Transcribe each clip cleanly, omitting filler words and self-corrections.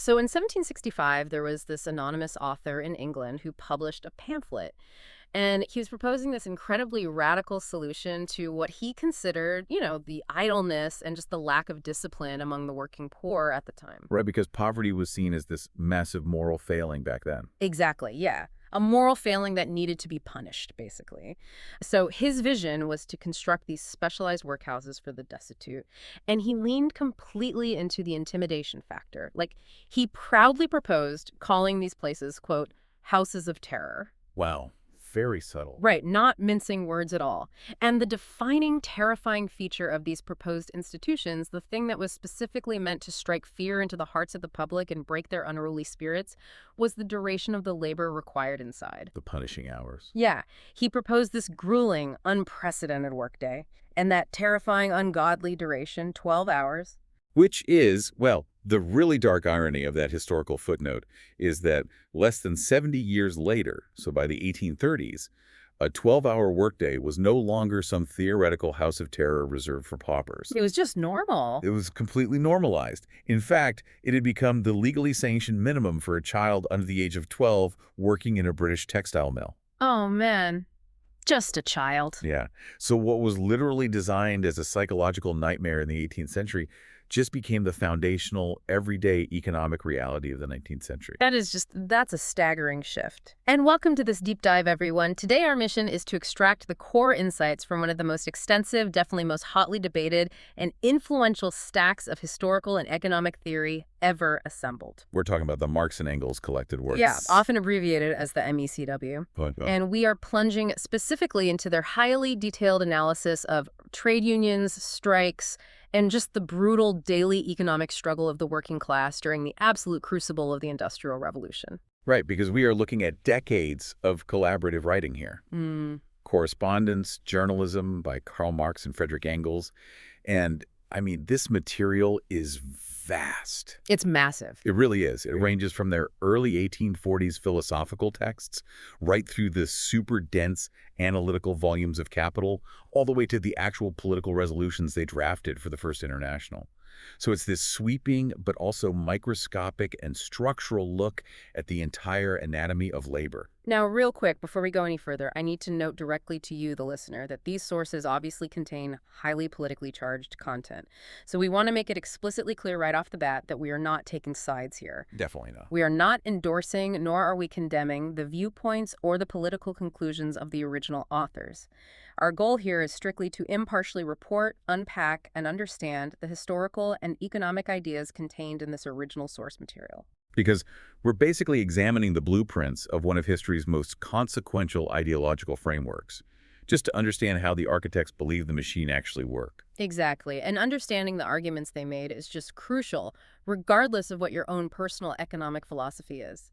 So in 1765, there was this anonymous author in England who published a pamphlet, and he was proposing this incredibly radical solution to what he considered, the idleness and just the lack of discipline among the working poor at the time. Right, because poverty was seen as this massive moral failing back then. Exactly, yeah. A moral failing that needed to be punished, basically. So his vision was to construct these specialized workhouses for the destitute, and he leaned completely into the intimidation factor. Like, he proudly proposed calling these places, quote, houses of terror. Wow, very subtle. Right, not mincing words at all. And the defining, terrifying feature of these proposed institutions, the thing that was specifically meant to strike fear into the hearts of the public and break their unruly spirits, was the duration of the labor required inside. The punishing hours. Yeah, he proposed this grueling, unprecedented workday, and that terrifying, ungodly duration, 12 hours. Which is, well, the really dark irony of that historical footnote is that less than 70 years later, so by the 1830s, a 12-hour workday was no longer some theoretical house of terror reserved for paupers. It was just normal. It was completely normalized. In fact, it had become the legally sanctioned minimum for a child under the age of 12 working in a British textile mill. Oh, man. Just a child. Yeah. So what was literally designed as a psychological nightmare in the 18th century just became the foundational, everyday economic reality of the 19th century. That's a staggering shift. And welcome to this deep dive, everyone. Today, our mission is to extract the core insights from one of the most extensive, definitely most hotly debated, and influential stacks of historical and economic theory ever assembled. We're talking about the Marx and Engels collected works. Yeah, often abbreviated as the MECW. And we are plunging specifically into their highly detailed analysis of trade unions, strikes, and just the brutal daily economic struggle of the working class during the absolute crucible of the Industrial Revolution. Right, because we are looking at decades of collaborative writing here. Correspondence, journalism by Karl Marx and Friedrich Engels. And, I mean, this material is vast. It's massive. It really is. It ranges from their early 1840s philosophical texts right through the super dense analytical volumes of Capital, all the way to the actual political resolutions they drafted for the First International. So it's this sweeping but also microscopic and structural look at the entire anatomy of labor. Now, real quick, before we go any further, I need to note directly to you, the listener, that these sources obviously contain highly politically charged content. So we want to make it explicitly clear right off the bat that we are not taking sides here. Definitely not. We are not endorsing, nor are we condemning, the viewpoints or the political conclusions of the original authors. Our goal here is strictly to impartially report, unpack, and understand the historical and economic ideas contained in this original source material. Because we're basically examining the blueprints of one of history's most consequential ideological frameworks, just to understand how the architects believe the machine actually worked. Exactly. And understanding the arguments they made is just crucial, regardless of what your own personal economic philosophy is.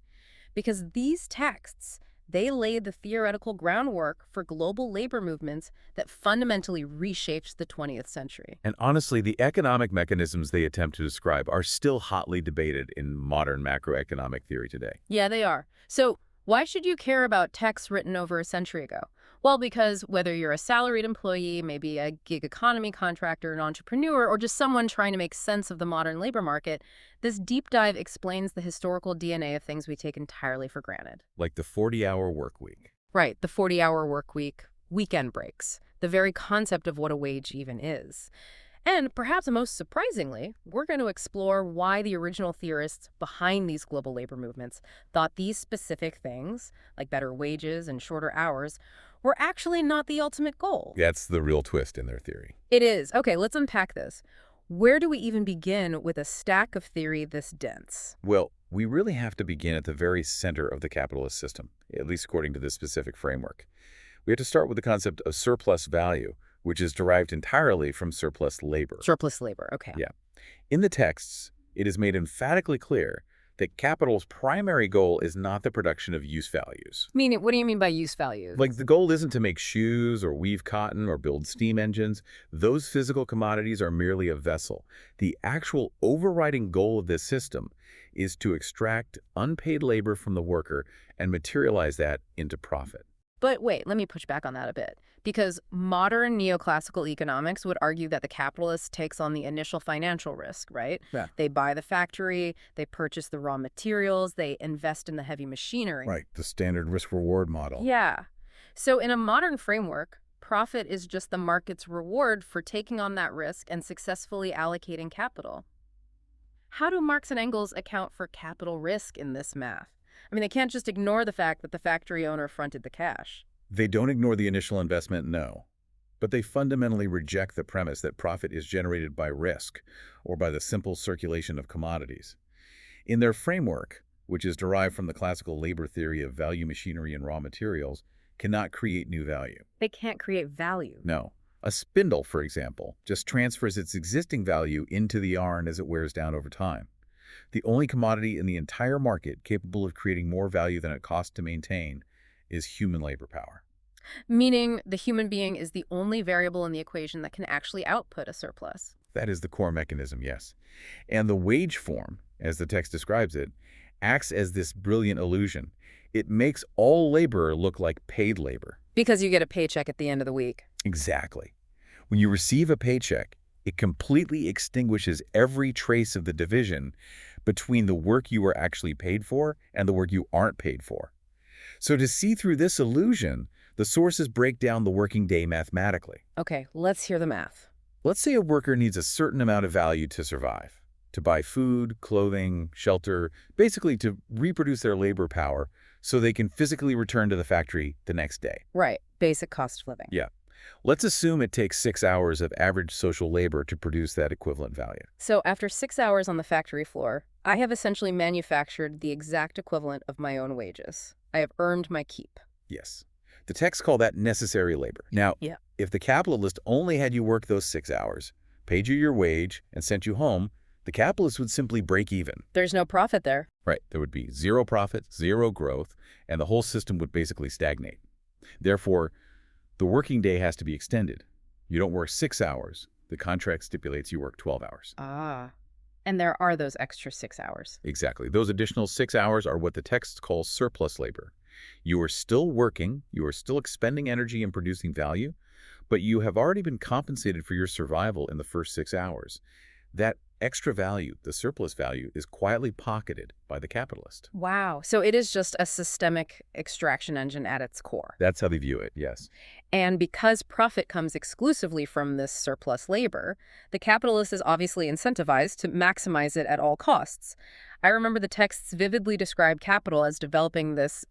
Because these texts, they laid the theoretical groundwork for global labor movements that fundamentally reshaped the 20th century. And honestly, the economic mechanisms they attempt to describe are still hotly debated in modern macroeconomic theory today. Yeah, they are. So why should you care about texts written over a century ago? Well, because whether you're a salaried employee, maybe a gig economy contractor, an entrepreneur, or just someone trying to make sense of the modern labor market, this deep dive explains the historical DNA of things we take entirely for granted. Like the 40-hour work week. Right, the 40-hour work week, weekend breaks, the very concept of what a wage even is. And perhaps most surprisingly, we're going to explore why the original theorists behind these global labor movements thought these specific things, like better wages and shorter hours, were actually not the ultimate goal. That's the real twist in their theory. It is. Okay, let's unpack this. Where do we even begin with a stack of theory this dense? Well, we really have to begin at the very center of the capitalist system, at least according to this specific framework. We have to start with the concept of surplus value, which is derived entirely from surplus labor. Surplus labor, okay. Yeah. In the texts, it is made emphatically clear that capital's primary goal is not the production of use values. Meaning, what do you mean by use values? Like, the goal isn't to make shoes or weave cotton or build steam engines. Those physical commodities are merely a vessel. The actual overriding goal of this system is to extract unpaid labor from the worker and materialize that into profit. But wait, let me push back on that a bit. Because modern neoclassical economics would argue that the capitalist takes on the initial financial risk, right? Yeah. They buy the factory, they purchase the raw materials, they invest in the heavy machinery. Right, the standard risk-reward model. Yeah. So in a modern framework, profit is just the market's reward for taking on that risk and successfully allocating capital. How do Marx and Engels account for capital risk in this math? I mean, they can't just ignore the fact that the factory owner fronted the cash. They don't ignore the initial investment, no. But they fundamentally reject the premise that profit is generated by risk or by the simple circulation of commodities. In their framework, which is derived from the classical labor theory of value machinery and raw materials, cannot create new value. They can't create value. No. A spindle, for example, just transfers its existing value into the yarn as it wears down over time. The only commodity in the entire market capable of creating more value than it costs to maintain is human labor power. Meaning the human being is the only variable in the equation that can actually output a surplus. That is the core mechanism, yes. And the wage form, as the text describes it, acts as this brilliant illusion. It makes all labor look like paid labor. Because you get a paycheck at the end of the week. Exactly. When you receive a paycheck, it completely extinguishes every trace of the division between the work you were actually paid for and the work you aren't paid for. So to see through this illusion, the sources break down the working day mathematically. Okay, let's hear the math. Let's say a worker needs a certain amount of value to survive, to buy food, clothing, shelter, basically to reproduce their labor power so they can physically return to the factory the next day. Right, basic cost of living. Yeah. Let's assume it takes 6 hours of average social labor to produce that equivalent value. So after 6 hours on the factory floor, I have essentially manufactured the exact equivalent of my own wages. I have earned my keep. Yes. The texts call that necessary labor. Now, if the capitalist only had you work those 6 hours, paid you your wage, and sent you home, the capitalist would simply break even. There's no profit there. Right. There would be zero profit, zero growth, and the whole system would basically stagnate. Therefore, the working day has to be extended. You don't work 6 hours. The contract stipulates you work 12 hours. Ah. And there are those extra 6 hours. Exactly. Those additional 6 hours are what the text calls surplus labor. You are still working, you are still expending energy and producing value, but you have already been compensated for your survival in the first 6 hours. That extra value, the surplus value, is quietly pocketed by the capitalist. Wow. So it is just a systemic extraction engine at its core. That's how they view it, yes. And because profit comes exclusively from this surplus labor, the capitalist is obviously incentivized to maximize it at all costs. I remember the texts vividly describe capital as developing this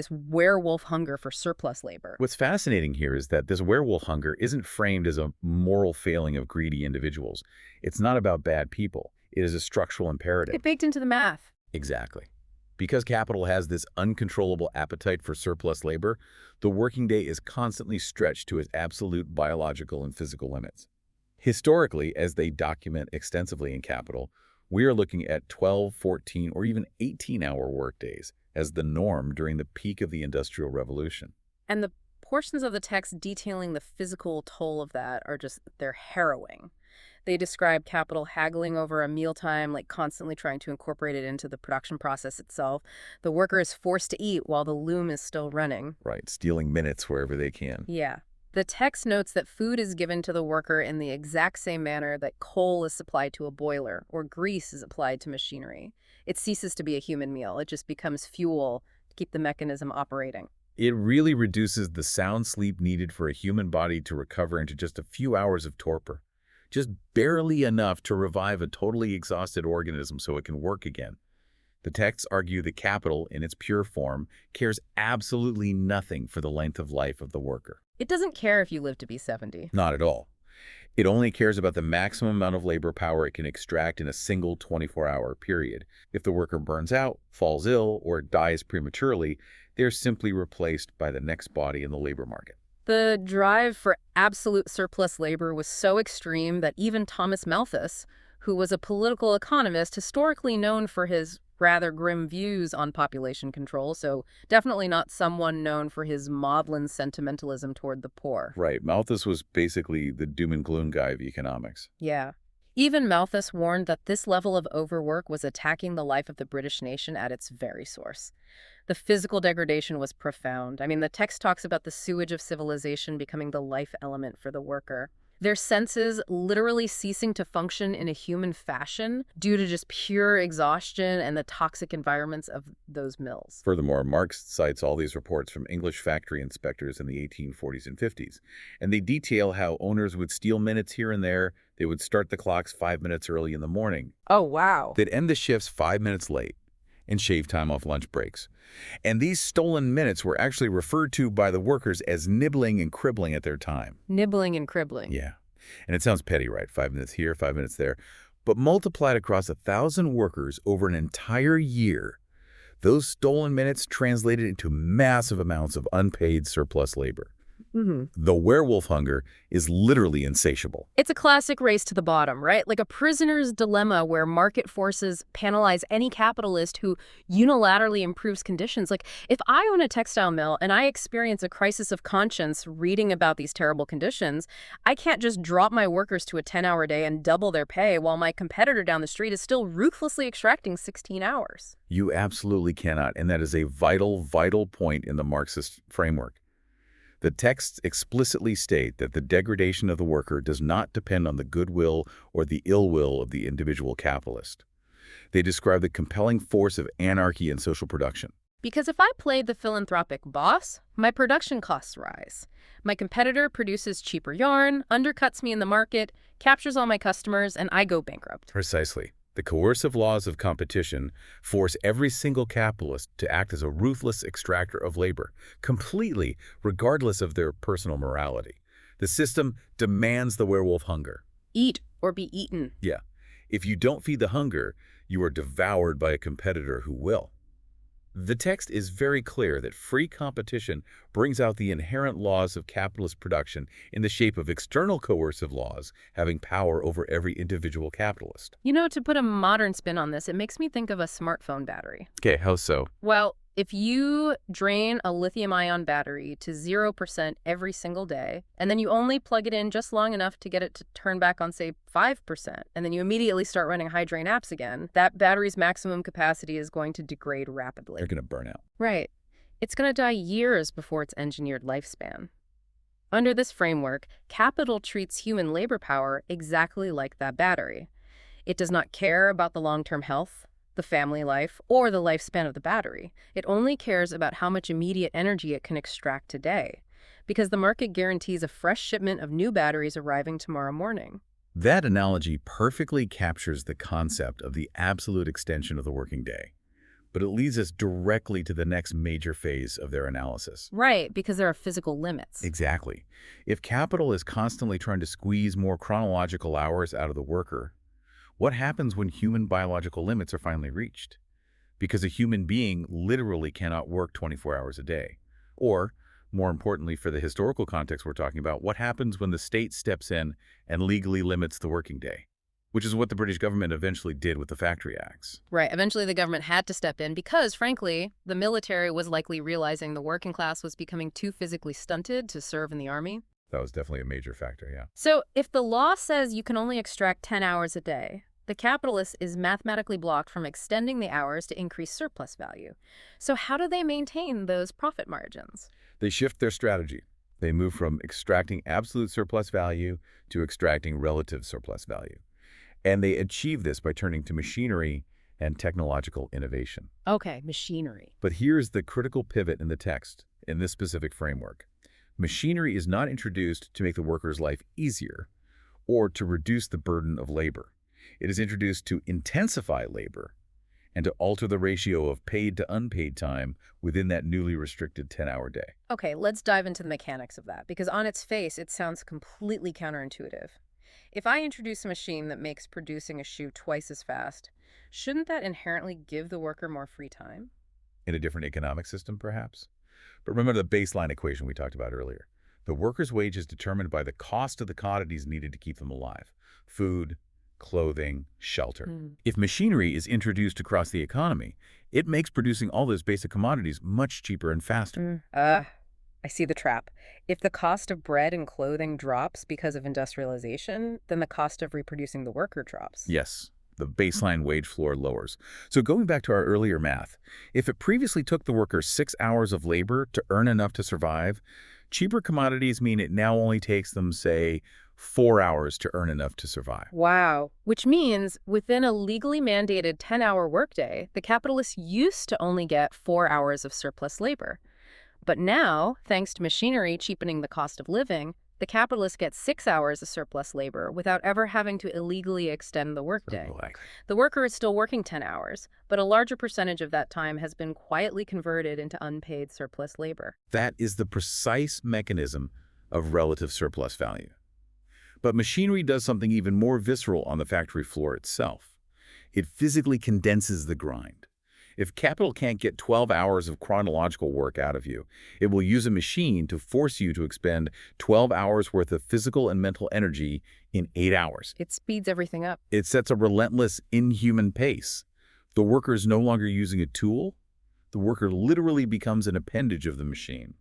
werewolf hunger for surplus labor. What's fascinating here is that this werewolf hunger isn't framed as a moral failing of greedy individuals. It's not about bad people. It is a structural imperative. It's baked into the math. Exactly. Because capital has this uncontrollable appetite for surplus labor, the working day is constantly stretched to its absolute biological and physical limits. Historically, as they document extensively in Capital, we are looking at 12, 14, or even 18-hour workdays as the norm during the peak of the Industrial Revolution. And the portions of the text detailing the physical toll of that are they're harrowing. They describe capital haggling over a mealtime, like constantly trying to incorporate it into the production process itself. The worker is forced to eat while the loom is still running. Right, stealing minutes wherever they can. Yeah. The text notes that food is given to the worker in the exact same manner that coal is supplied to a boiler or grease is applied to machinery. It ceases to be a human meal. It just becomes fuel to keep the mechanism operating. It really reduces the sound sleep needed for a human body to recover into just a few hours of torpor. Just barely enough to revive a totally exhausted organism so it can work again. The texts argue that capital, in its pure form, cares absolutely nothing for the length of life of the worker. It doesn't care if you live to be 70. Not at all. It only cares about the maximum amount of labor power it can extract in a single 24-hour period. If the worker burns out, falls ill, or dies prematurely, they're simply replaced by the next body in the labor market. The drive for absolute surplus labor was so extreme that even Thomas Malthus, who was a political economist historically known for his rather grim views on population control, so definitely not someone known for his maudlin sentimentalism toward the poor. Right. Malthus was basically the doom and gloom guy of economics. Yeah. Even Malthus warned that this level of overwork was attacking the life of the British nation at its very source. The physical degradation was profound. I mean, the text talks about the sewage of civilization becoming the life element for the worker. Their senses literally ceasing to function in a human fashion due to just pure exhaustion and the toxic environments of those mills. Furthermore, Marx cites all these reports from English factory inspectors in the 1840s and 50s, and they detail how owners would steal minutes here and there. They would start the clocks 5 minutes early in the morning. Oh, wow. They'd end the shifts 5 minutes late and shave time off lunch breaks. And these stolen minutes were actually referred to by the workers as nibbling and cribbling at their time. Nibbling and cribbling. Yeah. And it sounds petty, right? 5 minutes here, 5 minutes there. But multiplied across 1,000 workers over an entire year, those stolen minutes translated into massive amounts of unpaid surplus labor. The werewolf hunger is literally insatiable. It's a classic race to the bottom, right? Like a prisoner's dilemma where market forces penalize any capitalist who unilaterally improves conditions. Like if I own a textile mill and I experience a crisis of conscience reading about these terrible conditions, I can't just drop my workers to a 10-hour day and double their pay while my competitor down the street is still ruthlessly extracting 16 hours. You absolutely cannot, and that is a vital, vital point in the Marxist framework. The texts explicitly state that the degradation of the worker does not depend on the goodwill or the ill will of the individual capitalist. They describe the compelling force of anarchy in social production. Because if I played the philanthropic boss, my production costs rise. My competitor produces cheaper yarn, undercuts me in the market, captures all my customers, and I go bankrupt. Precisely. The coercive laws of competition force every single capitalist to act as a ruthless extractor of labor, completely, regardless of their personal morality. The system demands the werewolf hunger. Eat or be eaten. Yeah. If you don't feed the hunger, you are devoured by a competitor who will. The text is very clear that free competition brings out the inherent laws of capitalist production in the shape of external coercive laws having power over every individual capitalist. You know, to put a modern spin on this, it makes me think of a smartphone battery. Okay, how so? Well, if you drain a lithium-ion battery to 0% every single day, and then you only plug it in just long enough to get it to turn back on, say, 5%, and then you immediately start running high-drain apps again, that battery's maximum capacity is going to degrade rapidly. They're going to burn out. Right. It's going to die years before its engineered lifespan. Under this framework, capital treats human labor power exactly like that battery. It does not care about the long-term health, the family life, or the lifespan of the battery. It only cares about how much immediate energy it can extract today, because the market guarantees a fresh shipment of new batteries arriving tomorrow morning. That analogy perfectly captures the concept of the absolute extension of the working day, but it leads us directly to the next major phase of their analysis. Right, because there are physical limits. Exactly. If capital is constantly trying to squeeze more chronological hours out of the worker, what happens when human biological limits are finally reached? Because a human being literally cannot work 24 hours a day. Or, more importantly for the historical context we're talking about, what happens when the state steps in and legally limits the working day? Which is what the British government eventually did with the Factory Acts. Right. Eventually the government had to step in because, frankly, the military was likely realizing the working class was becoming too physically stunted to serve in the army. That was definitely a major factor, yeah. So if the law says you can only extract 10 hours a day, the capitalist is mathematically blocked from extending the hours to increase surplus value. So how do they maintain those profit margins? They shift their strategy. They move from extracting absolute surplus value to extracting relative surplus value. And they achieve this by turning to machinery and technological innovation. Okay, machinery. But here's the critical pivot in the text, in this specific framework. Machinery is not introduced to make the worker's life easier or to reduce the burden of labor. It is introduced to intensify labor and to alter the ratio of paid to unpaid time within that newly restricted 10-hour day. Okay, let's dive into the mechanics of that, because on its face, it sounds completely counterintuitive. If I introduce a machine that makes producing a shoe twice as fast, shouldn't that inherently give the worker more free time? In a different economic system, perhaps? But remember the baseline equation we talked about earlier. The worker's wage is determined by the cost of the commodities needed to keep them alive. Food, clothing, shelter. If machinery is introduced across the economy, it makes producing all those basic commodities much cheaper and faster. I see the trap. If the cost of bread and clothing drops because of industrialization, then the cost of reproducing the worker drops. Yes, the baseline wage floor lowers. So going back to our earlier math, if it previously took the worker 6 hours of labor to earn enough to survive, cheaper commodities mean it now only takes them, say, 4 hours to earn enough to survive. Wow. Which means within a legally mandated 10-hour workday, the capitalists used to only get 4 hours of surplus labor. But now, thanks to machinery cheapening the cost of living, the capitalists get 6 hours of surplus labor without ever having to illegally extend the workday. The worker is still working 10 hours, but a larger percentage of that time has been quietly converted into unpaid surplus labor. That is the precise mechanism of relative surplus value. But machinery does something even more visceral on the factory floor itself. It physically condenses the grind. If capital can't get 12 hours of chronological work out of you, it will use a machine to force you to expend 12 hours worth of physical and mental energy in 8 hours. It speeds everything up. It sets a relentless, inhuman pace. The worker is no longer using a tool. The worker literally becomes an appendage of the machine.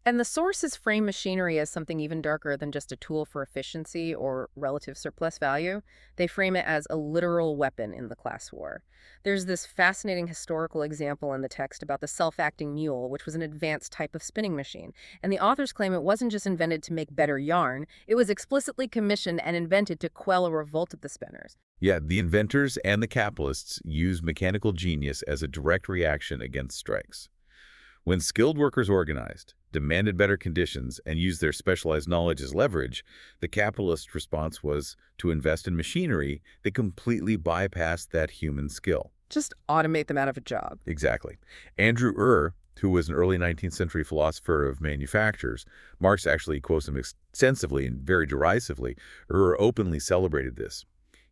And the sources frame machinery as something even darker than just a tool for efficiency or relative surplus value. They frame it as a literal weapon in the class war. There's this fascinating historical example in the text about the self-acting mule, which was an advanced type of spinning machine. And the authors claim it wasn't just invented to make better yarn, it was explicitly commissioned and invented to quell a revolt of the spinners. Yeah, the inventors and the capitalists use mechanical genius as a direct reaction against strikes. When skilled workers organized, demanded better conditions, and used their specialized knowledge as leverage, the capitalist response was to invest in machinery that completely bypassed that human skill. Just automate them out of a job. Exactly. Andrew, who was an early 19th century philosopher of manufactures, Marx actually quotes him extensively and very derisively. Openly celebrated this.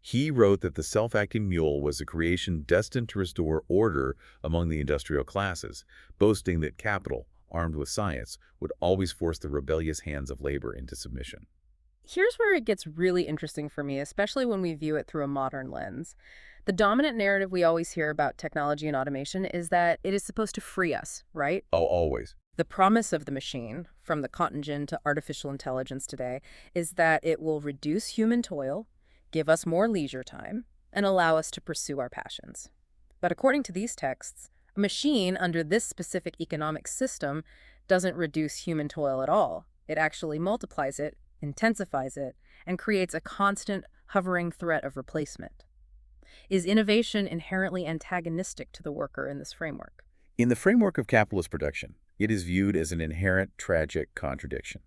He wrote that the self-acting mule was a creation destined to restore order among the industrial classes, boasting that capital, armed with science, would always force the rebellious hands of labor into submission. Here's where it gets really interesting for me, especially when we view it through a modern lens. The dominant narrative we always hear about technology and automation is that it is supposed to free us, right? Oh, always. The promise of the machine, from the cotton gin to artificial intelligence today, is that it will reduce human toil, give us more leisure time, and allow us to pursue our passions. But according to these texts, a machine under this specific economic system doesn't reduce human toil at all. It actually multiplies it, intensifies it, and creates a constant, hovering threat of replacement. Is innovation inherently antagonistic to the worker in this framework? In the framework of capitalist production, it is viewed as an inherent tragic contradiction.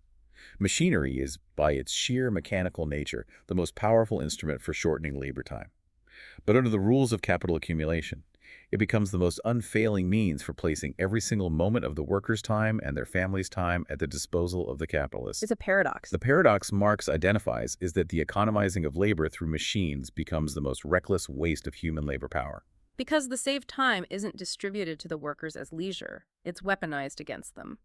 Machinery is, by its sheer mechanical nature, the most powerful instrument for shortening labor time. But under the rules of capital accumulation, it becomes the most unfailing means for placing every single moment of the workers' time and their families' time at the disposal of the capitalists. It's a paradox. The paradox Marx identifies is that the economizing of labor through machines becomes the most reckless waste of human labor power. Because the saved time isn't distributed to the workers as leisure, it's weaponized against them.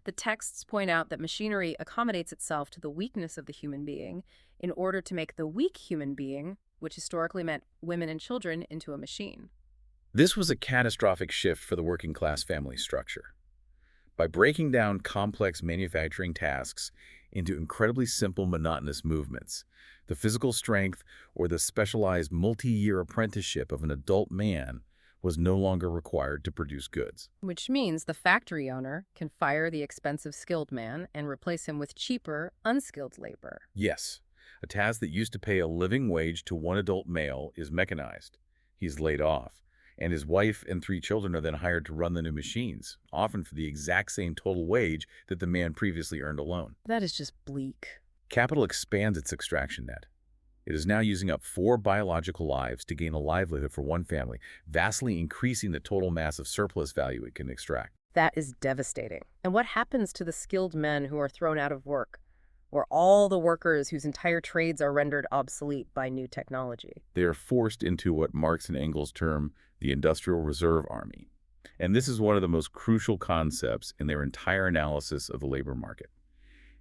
The texts point out that machinery accommodates itself to the weakness of the human being in order to make the weak human being, which historically meant women and children, into a machine. This was a catastrophic shift for the working class family structure. By breaking down complex manufacturing tasks into incredibly simple, monotonous movements, the physical strength or the specialized multi-year apprenticeship of an adult man was no longer required to produce goods. Which means the factory owner can fire the expensive skilled man and replace him with cheaper, unskilled labor. Yes, a task that used to pay a living wage to one adult male is mechanized. He's laid off, and his wife and 3 children are then hired to run the new machines, often for the exact same total wage that the man previously earned alone. That is just bleak. Capital expands its extraction net. It is now using up 4 biological lives to gain a livelihood for one family, vastly increasing the total mass of surplus value it can extract. That is devastating. And what happens to the skilled men who are thrown out of work, or all the workers whose entire trades are rendered obsolete by new technology? They are forced into what Marx and Engels term the Industrial Reserve Army. And this is one of the most crucial concepts in their entire analysis of the labor market.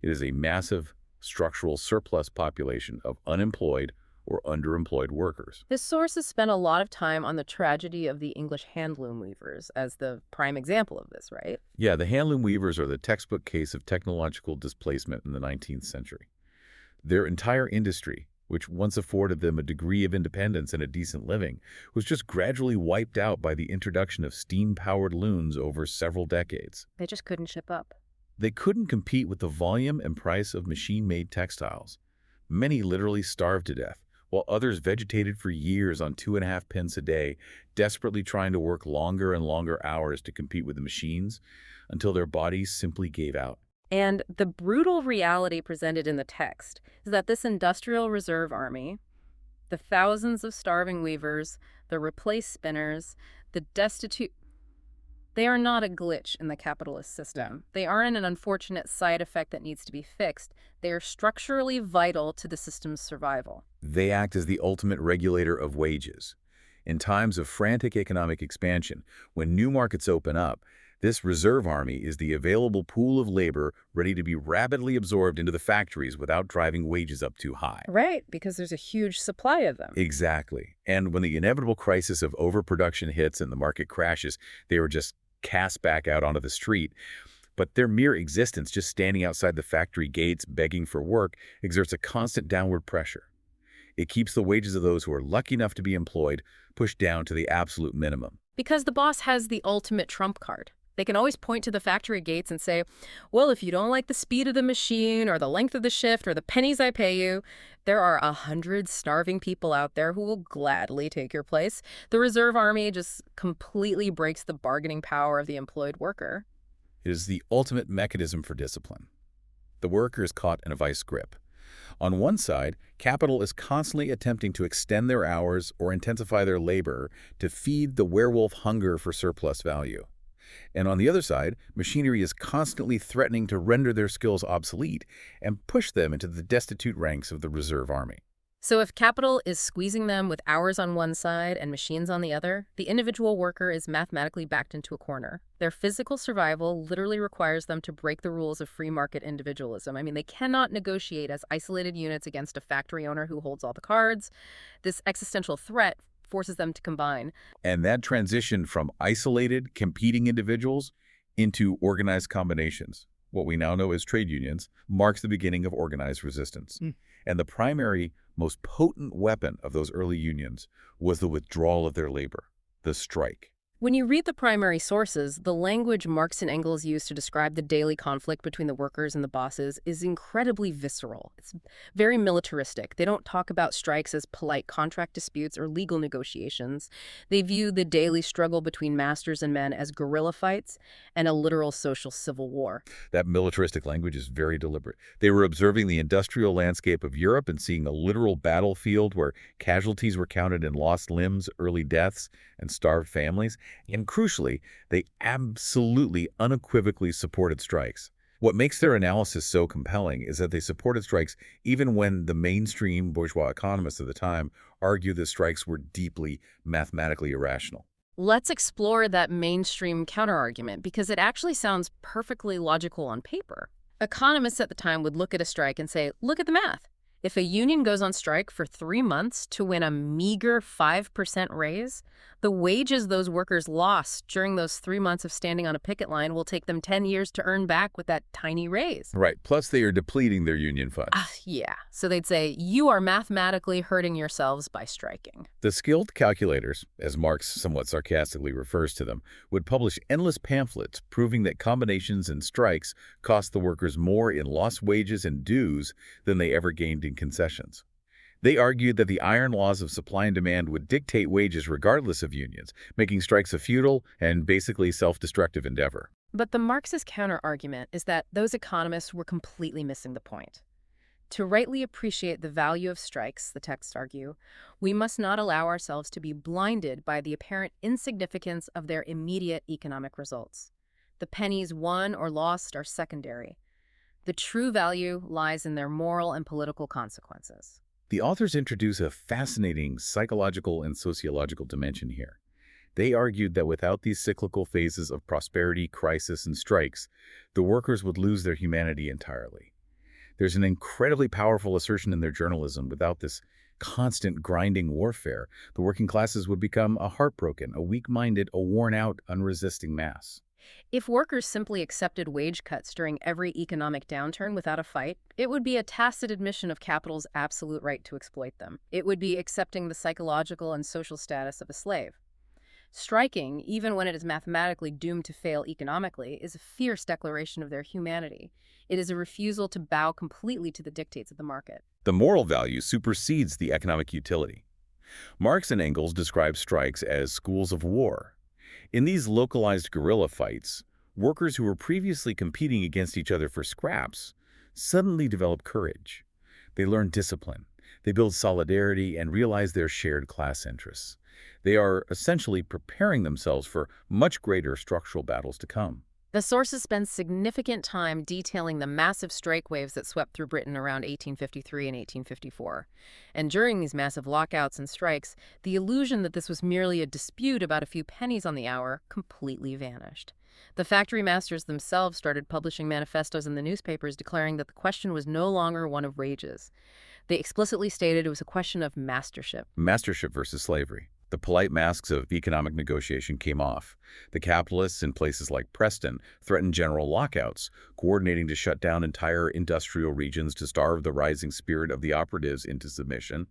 It is a massive structural surplus population of unemployed or underemployed workers. His sources spent a lot of time on the tragedy of the English handloom weavers as the prime example of this, right? Yeah, the handloom weavers are the textbook case of technological displacement in the 19th century. Their entire industry, which once afforded them a degree of independence and a decent living, was just gradually wiped out by the introduction of steam-powered looms over several decades. They just couldn't ship up. They couldn't compete with the volume and price of machine-made textiles. Many literally starved to death, while others vegetated for years on 2.5 pence a day, desperately trying to work longer and longer hours to compete with the machines until their bodies simply gave out. And the brutal reality presented in the text is that this industrial reserve army, the thousands of starving weavers, the replaced spinners, the destitute, they are not a glitch in the capitalist system. They aren't an unfortunate side effect that needs to be fixed. They are structurally vital to the system's survival. They act as the ultimate regulator of wages. In times of frantic economic expansion, when new markets open up, this reserve army is the available pool of labor ready to be rapidly absorbed into the factories without driving wages up too high. Right, because there's a huge supply of them. Exactly. And when the inevitable crisis of overproduction hits and the market crashes, they are just cast back out onto the street. But their mere existence, just standing outside the factory gates begging for work, exerts a constant downward pressure. It keeps the wages of those who are lucky enough to be employed pushed down to the absolute minimum. Because the boss has the ultimate trump card. They can always point to the factory gates and say, well, if you don't like the speed of the machine or the length of the shift or the pennies I pay you, there are 100 starving people out there who will gladly take your place. The reserve army just completely breaks the bargaining power of the employed worker. It is the ultimate mechanism for discipline. The worker is caught in a vice grip. On one side, capital is constantly attempting to extend their hours or intensify their labor to feed the werewolf hunger for surplus value. And on the other side, machinery is constantly threatening to render their skills obsolete and push them into the destitute ranks of the reserve army. So if capital is squeezing them with hours on one side and machines on the other, the individual worker is mathematically backed into a corner. Their physical survival literally requires them to break the rules of free market individualism. I mean, they cannot negotiate as isolated units against a factory owner who holds all the cards. This existential threat forces them to combine. And that transition from isolated, competing individuals into organized combinations, what we now know as trade unions, marks the beginning of organized resistance. And the primary, most potent weapon of those early unions was the withdrawal of their labor, the strike. When you read the primary sources, the language Marx and Engels use to describe the daily conflict between the workers and the bosses is incredibly visceral. It's very militaristic. They don't talk about strikes as polite contract disputes or legal negotiations. They view the daily struggle between masters and men as guerrilla fights and a literal social civil war. That militaristic language is very deliberate. They were observing the industrial landscape of Europe and seeing a literal battlefield where casualties were counted in lost limbs, early deaths, and starved families. And crucially, they absolutely unequivocally supported strikes. What makes their analysis so compelling is that they supported strikes even when the mainstream bourgeois economists of the time argued that strikes were deeply mathematically irrational. Let's explore that mainstream counterargument because it actually sounds perfectly logical on paper. Economists at the time would look at a strike and say, look at the math. If a union goes on strike for 3 months to win a meager 5% raise, the wages those workers lost during those 3 months of standing on a picket line will take them 10 years to earn back with that tiny raise. Right. Plus, they are depleting their union funds. Yeah. So they'd say, you are mathematically hurting yourselves by striking. The skilled calculators, as Marx somewhat sarcastically refers to them, would publish endless pamphlets proving that combinations and strikes cost the workers more in lost wages and dues than they ever gained in concessions. They argued that the iron laws of supply and demand would dictate wages regardless of unions, making strikes a futile and basically self-destructive endeavor. But the Marxist counter-argument is that those economists were completely missing the point. To rightly appreciate the value of strikes, the texts argue, we must not allow ourselves to be blinded by the apparent insignificance of their immediate economic results. The pennies won or lost are secondary. The true value lies in their moral and political consequences. The authors introduce a fascinating psychological and sociological dimension here. They argued that without these cyclical phases of prosperity, crisis, and strikes, the workers would lose their humanity entirely. There's an incredibly powerful assertion in their journalism without this constant grinding warfare, the working classes would become a heartbroken, a weak-minded, a worn-out, unresisting mass. If workers simply accepted wage cuts during every economic downturn without a fight, it would be a tacit admission of capital's absolute right to exploit them. It would be accepting the psychological and social status of a slave. Striking, even when it is mathematically doomed to fail economically, is a fierce declaration of their humanity. It is a refusal to bow completely to the dictates of the market. The moral value supersedes the economic utility. Marx and Engels describe strikes as schools of war. In these localized guerrilla fights, workers who were previously competing against each other for scraps suddenly develop courage. They learn discipline, they build solidarity, and realize their shared class interests. They are essentially preparing themselves for much greater structural battles to come. The sources spend significant time detailing the massive strike waves that swept through Britain around 1853 and 1854. And during these massive lockouts and strikes, the illusion that this was merely a dispute about a few pennies on the hour completely vanished. The factory masters themselves started publishing manifestos in the newspapers declaring that the question was no longer one of wages. They explicitly stated it was a question of mastership. Mastership versus slavery. The polite masks of economic negotiation came off. The capitalists in places like Preston threatened general lockouts, coordinating to shut down entire industrial regions to starve the rising spirit of the operatives into submission.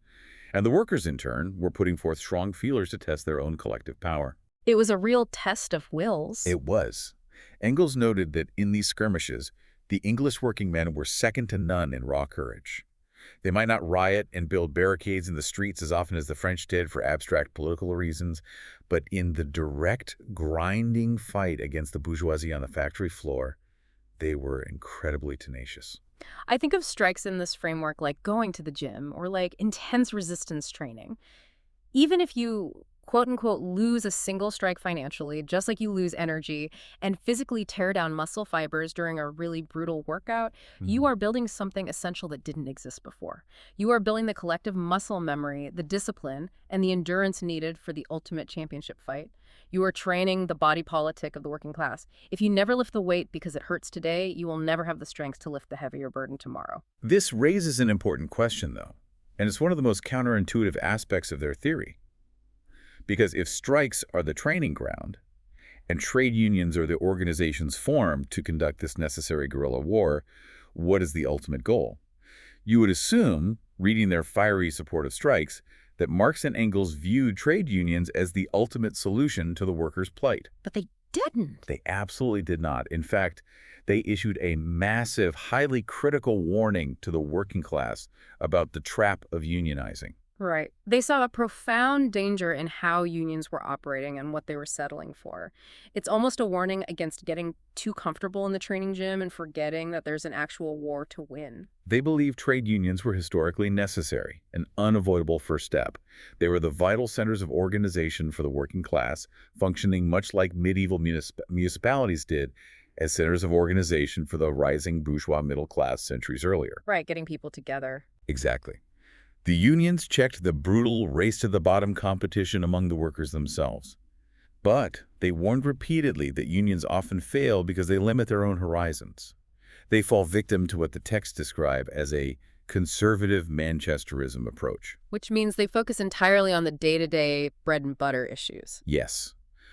And the workers, in turn, were putting forth strong feelers to test their own collective power. It was a real test of wills. It was. Engels noted that in these skirmishes, the English working men were second to none in raw courage. They might not riot and build barricades in the streets as often as the French did for abstract political reasons, but in the direct, grinding fight against the bourgeoisie on the factory floor, they were incredibly tenacious. I think of strikes in this framework like going to the gym or like intense resistance training. Even if you quote-unquote lose a single strike financially, just like you lose energy, and physically tear down muscle fibers during a really brutal workout, you are building something essential that didn't exist before. You are building the collective muscle memory, the discipline, and the endurance needed for the ultimate championship fight. You are training the body politic of the working class. If you never lift the weight because it hurts today, you will never have the strength to lift the heavier burden tomorrow. This raises an important question, though, and it's one of the most counterintuitive aspects of their theory. Because if strikes are the training ground, and trade unions are the organizations formed to conduct this necessary guerrilla war, what is the ultimate goal? You would assume, reading their fiery support of strikes, that Marx and Engels viewed trade unions as the ultimate solution to the workers' plight. But they didn't. They absolutely did not. In fact, they issued a massive, highly critical warning to the working class about the trap of unionizing. Right. They saw a profound danger in how unions were operating and what they were settling for. It's almost a warning against getting too comfortable in the training gym and forgetting that there's an actual war to win. They believed trade unions were historically necessary, an unavoidable first step. They were the vital centers of organization for the working class, functioning much like medieval municipalities did as centers of organization for the rising bourgeois middle class centuries earlier. Right, getting people together. Exactly. The unions checked the brutal race-to-the-bottom competition among the workers themselves. But they warned repeatedly that unions often fail because they limit their own horizons. They fall victim to what the texts describe as a conservative Manchesterism approach. Which means they focus entirely on the day-to-day bread and butter issues. Yes,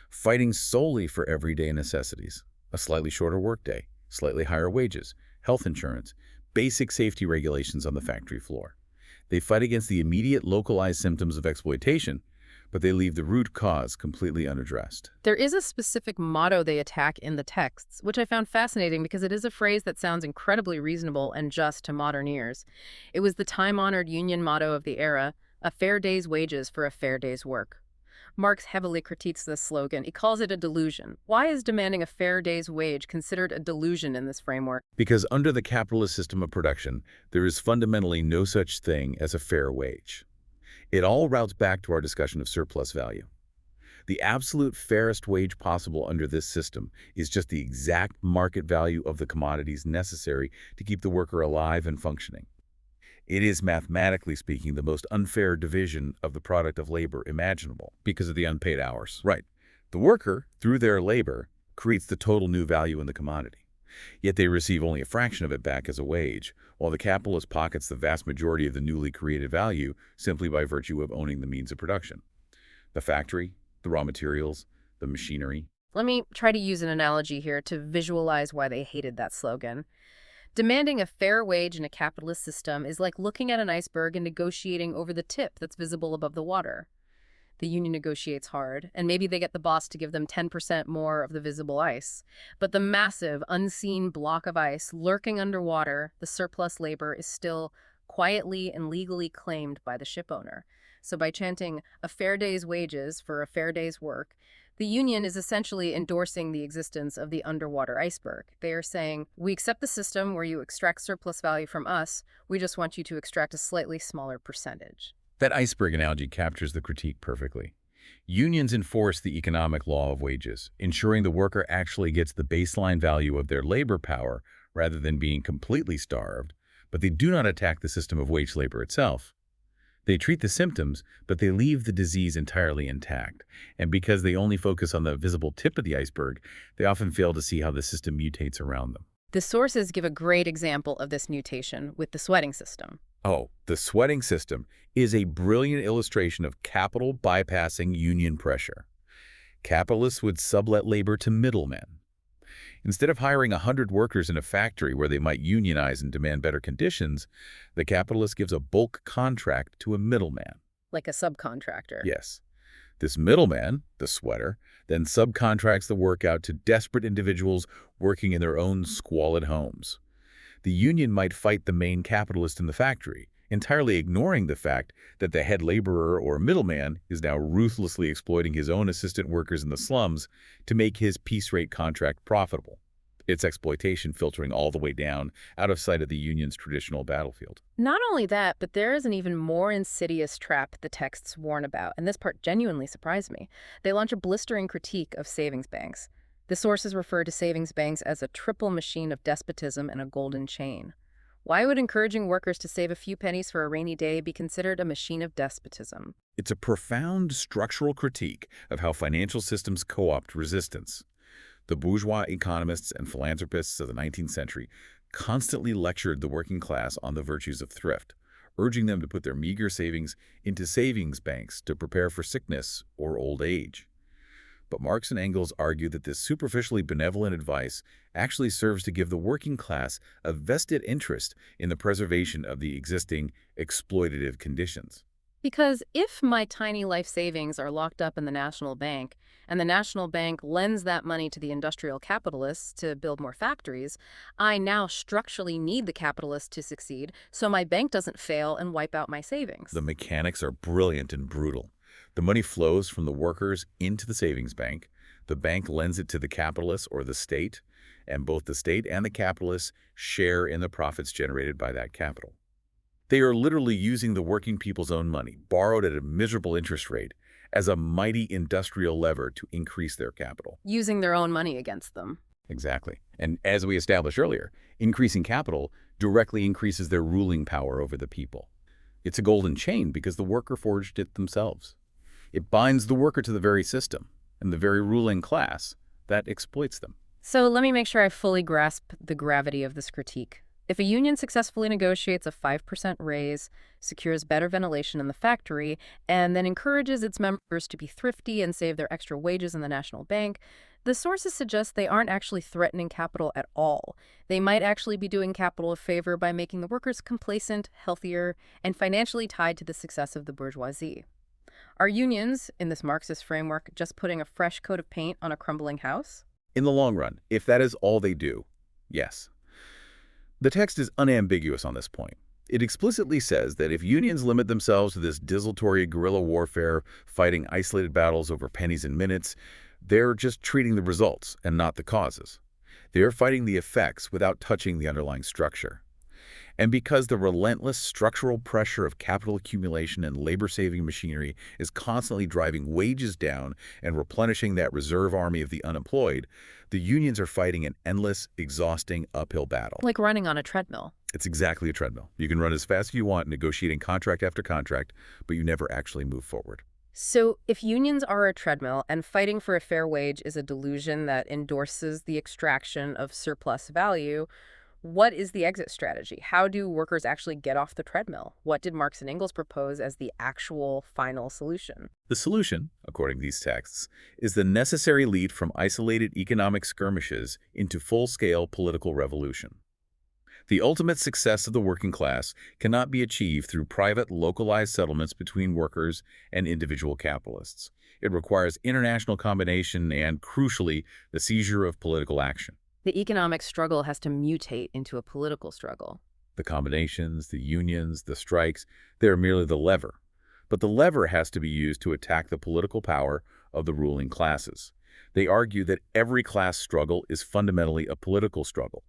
fighting solely for everyday necessities. A slightly shorter workday, slightly higher wages, health insurance, basic safety regulations on the factory floor. They fight against the immediate localized symptoms of exploitation, but they leave the root cause completely unaddressed. There is a specific motto they attack in the texts, which I found fascinating because it is a phrase that sounds incredibly reasonable and just to modern ears. It was the time-honored union motto of the era, a fair day's wages for a fair day's work. Marx heavily critiques this slogan. He calls it a delusion. Why is demanding a fair day's wage considered a delusion in this framework? Because under the capitalist system of production, there is fundamentally no such thing as a fair wage. It all routes back to our discussion of surplus value. The absolute fairest wage possible under this system is just the exact market value of the commodities necessary to keep the worker alive and functioning. It is, mathematically speaking, the most unfair division of the product of labor imaginable because of the unpaid hours. Right. The worker, through their labor, creates the total new value in the commodity. Yet they receive only a fraction of it back as a wage, while the capitalist pockets the vast majority of the newly created value simply by virtue of owning the means of production. The factory, the raw materials, the machinery. Let me try to use an analogy here to visualize why they hated that slogan. Demanding a fair wage in a capitalist system is like looking at an iceberg and negotiating over the tip that's visible above the water. The union negotiates hard, and maybe they get the boss to give them 10% more of the visible ice. But the massive, unseen block of ice lurking underwater, the surplus labor, is still quietly and legally claimed by the ship owner. So by chanting a fair day's wages for a fair day's work, the union is essentially endorsing the existence of the underwater iceberg. They are saying, we accept the system where you extract surplus value from us, we just want you to extract a slightly smaller percentage. That iceberg analogy captures the critique perfectly. Unions enforce the economic law of wages, ensuring the worker actually gets the baseline value of their labor power rather than being completely starved, but they do not attack the system of wage labor itself. They treat the symptoms, but they leave the disease entirely intact. And because they only focus on the visible tip of the iceberg, they often fail to see how the system mutates around them. The sources give a great example of this mutation with the sweating system. Oh, the sweating system is a brilliant illustration of capital bypassing union pressure. Capitalists would sublet labor to middlemen. Instead of hiring 100 workers in a factory where they might unionize and demand better conditions, the capitalist gives a bulk contract to a middleman. Like a subcontractor. Yes. This middleman, the sweater, then subcontracts the work out to desperate individuals working in their own squalid homes. The union might fight the main capitalist in the factory, entirely ignoring the fact that the head laborer or middleman is now ruthlessly exploiting his own assistant workers in the slums to make his piece rate contract profitable. It's exploitation filtering all the way down, out of sight of the union's traditional battlefield. Not only that, but there is an even more insidious trap the texts warn about, and this part genuinely surprised me. They launch a blistering critique of savings banks. The sources refer to savings banks as a triple machine of despotism and a golden chain. Why would encouraging workers to save a few pennies for a rainy day be considered a machine of despotism? It's a profound structural critique of how financial systems co-opt resistance. The bourgeois economists and philanthropists of the 19th century constantly lectured the working class on the virtues of thrift, urging them to put their meager savings into savings banks to prepare for sickness or old age. But Marx and Engels argue that this superficially benevolent advice actually serves to give the working class a vested interest in the preservation of the existing exploitative conditions. Because if my tiny life savings are locked up in the national bank, and the national bank lends that money to the industrial capitalists to build more factories, I now structurally need the capitalists to succeed so my bank doesn't fail and wipe out my savings. The mechanics are brilliant and brutal. The money flows from the workers into the savings bank. The bank lends it to the capitalists or the state, and both the state and the capitalists share in the profits generated by that capital. They are literally using the working people's own money, borrowed at a miserable interest rate, as a mighty industrial lever to increase their capital. Using their own money against them. Exactly. And as we established earlier, increasing capital directly increases their ruling power over the people. It's a golden chain because the worker forged it themselves. It binds the worker to the very system and the very ruling class that exploits them. So let me make sure I fully grasp the gravity of this critique. If a union successfully negotiates a 5% raise, secures better ventilation in the factory, and then encourages its members to be thrifty and save their extra wages in the national bank, the sources suggest they aren't actually threatening capital at all. They might actually be doing capital a favor by making the workers complacent, healthier, and financially tied to the success of the bourgeoisie. Are unions, in this Marxist framework, just putting a fresh coat of paint on a crumbling house? In the long run, if that is all they do, yes. The text is unambiguous on this point. It explicitly says that if unions limit themselves to this desultory guerrilla warfare, fighting isolated battles over pennies and minutes, they're just treating the results and not the causes. They're fighting the effects without touching the underlying structure. And because the relentless structural pressure of capital accumulation and labor-saving machinery is constantly driving wages down and replenishing that reserve army of the unemployed, the unions are fighting an endless, exhausting uphill battle. Like running on a treadmill. It's exactly a treadmill. You can run as fast as you want, negotiating contract after contract, but you never actually move forward. So, if unions are a treadmill and fighting for a fair wage is a delusion that endorses the extraction of surplus value, what is the exit strategy? How do workers actually get off the treadmill? What did Marx and Engels propose as the actual final solution? The solution, according to these texts, is the necessary lead from isolated economic skirmishes into full-scale political revolution. The ultimate success of the working class cannot be achieved through private, localized settlements between workers and individual capitalists. It requires international combination and, crucially, the seizure of political action. The economic struggle has to mutate into a political struggle. The combinations, the unions, the strikes, they're merely the lever. But the lever has to be used to attack the political power of the ruling classes. They argue that every class struggle is fundamentally a political struggle.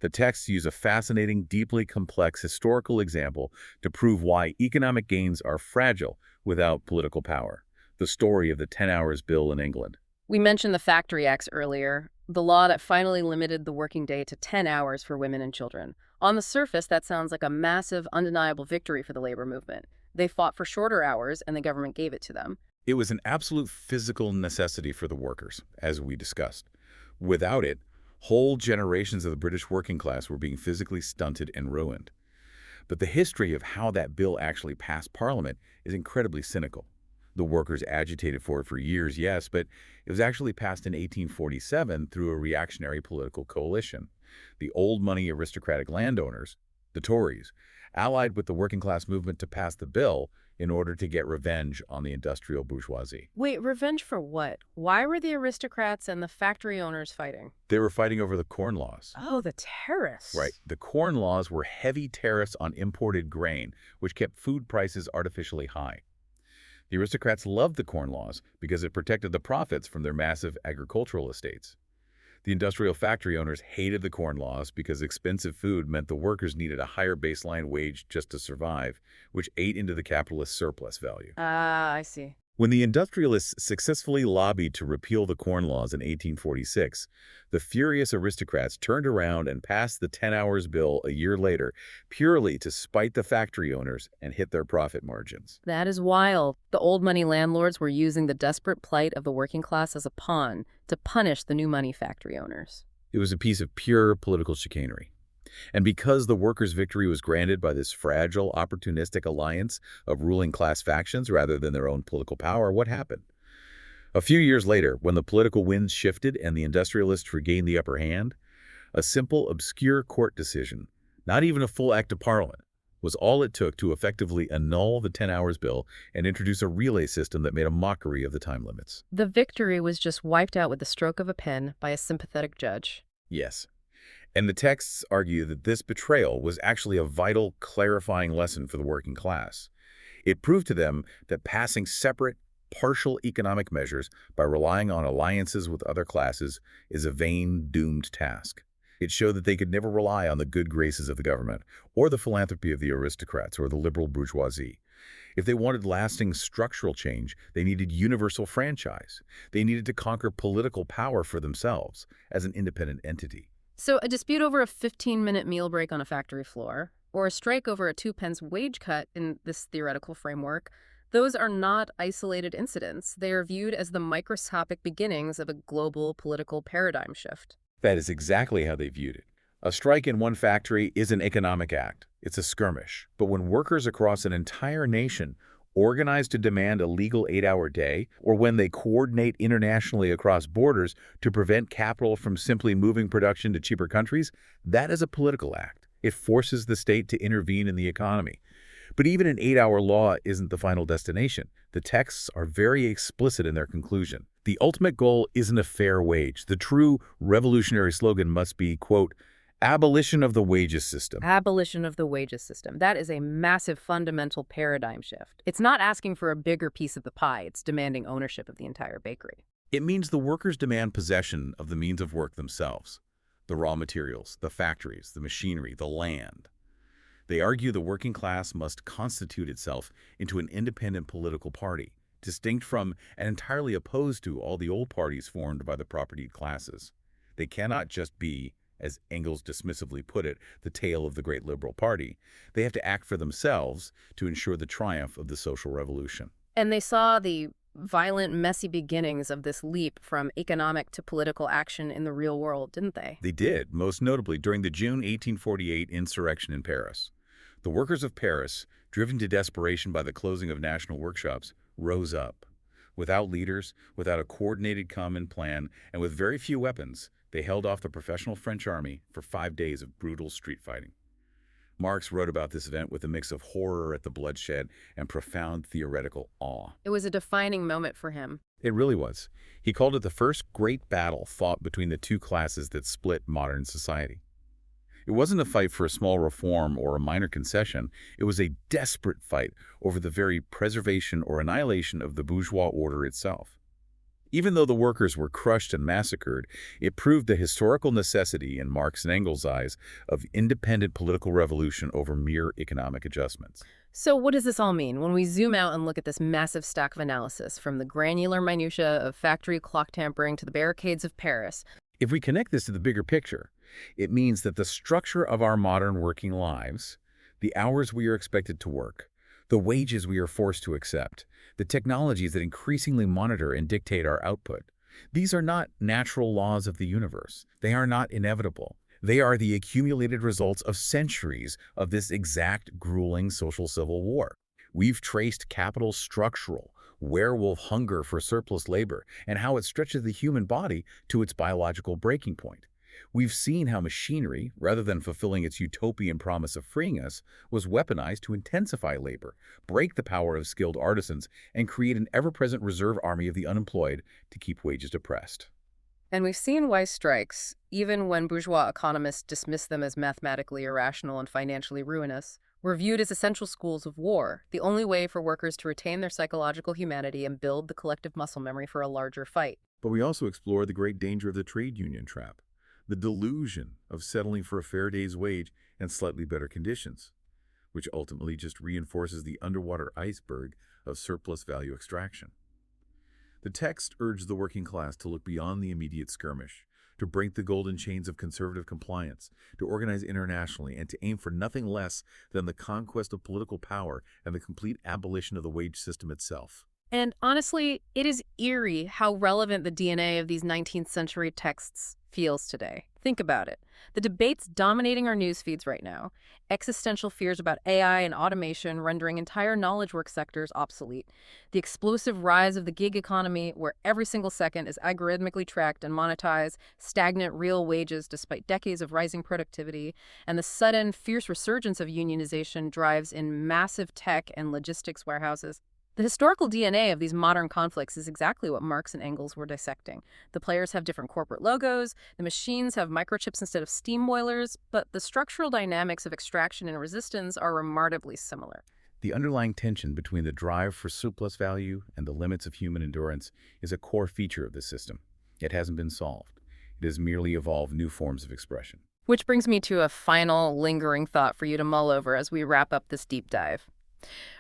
The texts use a fascinating, deeply complex historical example to prove why economic gains are fragile without political power. The story of the 10 Hours Bill in England. We mentioned the Factory Acts earlier, the law that finally limited the working day to 10 hours for women and children. On the surface, that sounds like a massive, undeniable victory for the labor movement. They fought for shorter hours, and the government gave it to them. It was an absolute physical necessity for the workers, as we discussed. Without it, whole generations of the British working class were being physically stunted and ruined. But the history of how that bill actually passed Parliament is incredibly cynical. The workers agitated for it for years, yes, but it was actually passed in 1847 through a reactionary political coalition. The old money aristocratic landowners, the Tories, allied with the working class movement to pass the bill in order to get revenge on the industrial bourgeoisie. Wait, revenge for what? Why were the aristocrats and the factory owners fighting? They were fighting over the Corn Laws. Oh, the tariffs. Right. The Corn Laws were heavy tariffs on imported grain, which kept food prices artificially high. The aristocrats loved the Corn Laws because it protected the profits from their massive agricultural estates. The industrial factory owners hated the Corn Laws because expensive food meant the workers needed a higher baseline wage just to survive, which ate into the capitalist surplus value. Ah, I see. When the industrialists successfully lobbied to repeal the Corn Laws in 1846, the furious aristocrats turned around and passed the 10 Hours Bill a year later, purely to spite the factory owners and hit their profit margins. That is wild. The old money landlords were using the desperate plight of the working class as a pawn to punish the new money factory owners. It was a piece of pure political chicanery. And because the workers' victory was granted by this fragile, opportunistic alliance of ruling class factions rather than their own political power, what happened? A few years later, when the political winds shifted and the industrialists regained the upper hand, a simple, obscure court decision, not even a full act of parliament, was all it took to effectively annul the 10 Hours Bill and introduce a relay system that made a mockery of the time limits. The victory was just wiped out with the stroke of a pen by a sympathetic judge. Yes. And the texts argue that this betrayal was actually a vital, clarifying lesson for the working class. It proved to them that passing separate, partial economic measures by relying on alliances with other classes is a vain, doomed task. It showed that they could never rely on the good graces of the government, or the philanthropy of the aristocrats, or the liberal bourgeoisie. If they wanted lasting structural change, they needed universal franchise. They needed to conquer political power for themselves as an independent entity. So a dispute over a 15-minute meal break on a factory floor, or a strike over a 2-pence wage cut in this theoretical framework, those are not isolated incidents. They are viewed as the microscopic beginnings of a global political paradigm shift. That is exactly how they viewed it. A strike in one factory is an economic act. It's a skirmish. But when workers across an entire nation organize to demand a legal 8-hour day, or when they coordinate internationally across borders to prevent capital from simply moving production to cheaper countries, that is a political act. It forces the state to intervene in the economy. But even an 8-hour law isn't the final destination. The texts are very explicit in their conclusion. The ultimate goal isn't a fair wage. The true revolutionary slogan must be, quote, abolition of the wages system. Abolition of the wages system. That is a massive fundamental paradigm shift. It's not asking for a bigger piece of the pie. It's demanding ownership of the entire bakery. It means the workers demand possession of the means of work themselves, the raw materials, the factories, the machinery, the land. They argue the working class must constitute itself into an independent political party, distinct from and entirely opposed to all the old parties formed by the propertied classes. They cannot just be, as Engels dismissively put it, the tail of the great liberal party. They have to act for themselves to ensure the triumph of the social revolution. And they saw the violent, messy beginnings of this leap from economic to political action in the real world, didn't they? They did, most notably during the June 1848 insurrection in Paris. The workers of Paris, driven to desperation by the closing of national workshops, rose up. Without leaders, without a coordinated common plan, and with very few weapons, they held off the professional French army for 5 days of brutal street fighting. Marx wrote about this event with a mix of horror at the bloodshed and profound theoretical awe. It was a defining moment for him. It really was. He called it the first great battle fought between the two classes that split modern society. It wasn't a fight for a small reform or a minor concession. It was a desperate fight over the very preservation or annihilation of the bourgeois order itself. Even though the workers were crushed and massacred, it proved the historical necessity, in Marx and Engels' eyes, of independent political revolution over mere economic adjustments. So what does this all mean when we zoom out and look at this massive stack of analysis, from the granular minutiae of factory clock tampering to the barricades of Paris? If we connect this to the bigger picture, it means that the structure of our modern working lives, the hours we are expected to work, the wages we are forced to accept, the technologies that increasingly monitor and dictate our output, these are not natural laws of the universe. They are not inevitable. They are the accumulated results of centuries of this exact grueling social civil war. We've traced capital's structural, werewolf hunger for surplus labor and how it stretches the human body to its biological breaking point. We've seen how machinery, rather than fulfilling its utopian promise of freeing us, was weaponized to intensify labor, break the power of skilled artisans, and create an ever-present reserve army of the unemployed to keep wages depressed. And we've seen why strikes, even when bourgeois economists dismiss them as mathematically irrational and financially ruinous, were viewed as essential schools of war, the only way for workers to retain their psychological humanity and build the collective muscle memory for a larger fight. But we also explore the great danger of the trade union trap, the delusion of settling for a fair day's wage and slightly better conditions, which ultimately just reinforces the underwater iceberg of surplus value extraction. The text urged the working class to look beyond the immediate skirmish, to break the golden chains of conservative compliance, to organize internationally, and to aim for nothing less than the conquest of political power and the complete abolition of the wage system itself. And honestly, it is eerie how relevant the DNA of these 19th century texts feels today. Think about it. The debates dominating our news feeds right now, existential fears about AI and automation rendering entire knowledge work sectors obsolete, the explosive rise of the gig economy where every single second is algorithmically tracked and monetized, stagnant real wages despite decades of rising productivity, and the sudden fierce resurgence of unionization drives in massive tech and logistics warehouses. The historical DNA of these modern conflicts is exactly what Marx and Engels were dissecting. The players have different corporate logos, the machines have microchips instead of steam boilers, but the structural dynamics of extraction and resistance are remarkably similar. The underlying tension between the drive for surplus value and the limits of human endurance is a core feature of this system. It hasn't been solved. It has merely evolved new forms of expression. Which brings me to a final lingering thought for you to mull over as we wrap up this deep dive.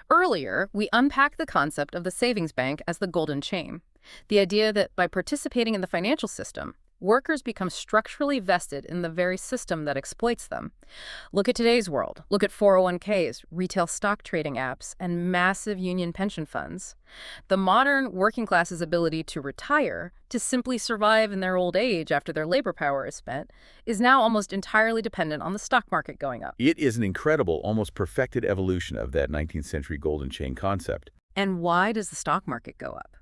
Earlier, we unpacked the concept of the savings bank as the golden chain, the idea that by participating in the financial system, workers become structurally vested in the very system that exploits them. Look at today's world. Look at 401ks, retail stock trading apps, and massive union pension funds. The modern working class's ability to retire, to simply survive in their old age after their labor power is spent, is now almost entirely dependent on the stock market going up. It is an incredible, almost perfected evolution of that 19th century golden chain concept. And why does the stock market go up?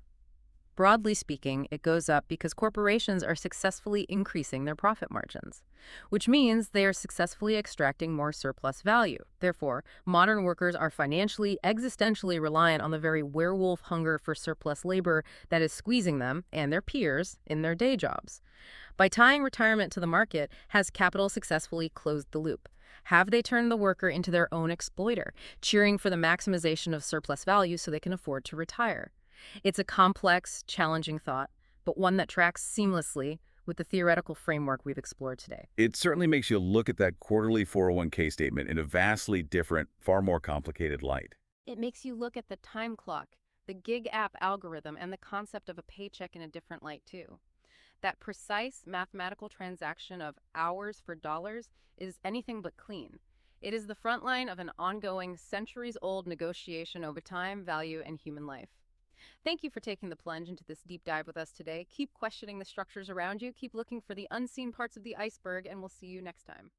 Broadly speaking, it goes up because corporations are successfully increasing their profit margins, which means they are successfully extracting more surplus value. Therefore, modern workers are financially, existentially reliant on the very werewolf hunger for surplus labor that is squeezing them and their peers in their day jobs. By tying retirement to the market, has capital successfully closed the loop? Have they turned the worker into their own exploiter, cheering for the maximization of surplus value so they can afford to retire? It's a complex, challenging thought, but one that tracks seamlessly with the theoretical framework we've explored today. It certainly makes you look at that quarterly 401k statement in a vastly different, far more complicated light. It makes you look at the time clock, the gig app algorithm, and the concept of a paycheck in a different light, too. That precise mathematical transaction of hours for dollars is anything but clean. It is the front line of an ongoing, centuries-old negotiation over time, value, and human life. Thank you for taking the plunge into this deep dive with us today. Keep questioning the structures around you, keep looking for the unseen parts of the iceberg, and we'll see you next time.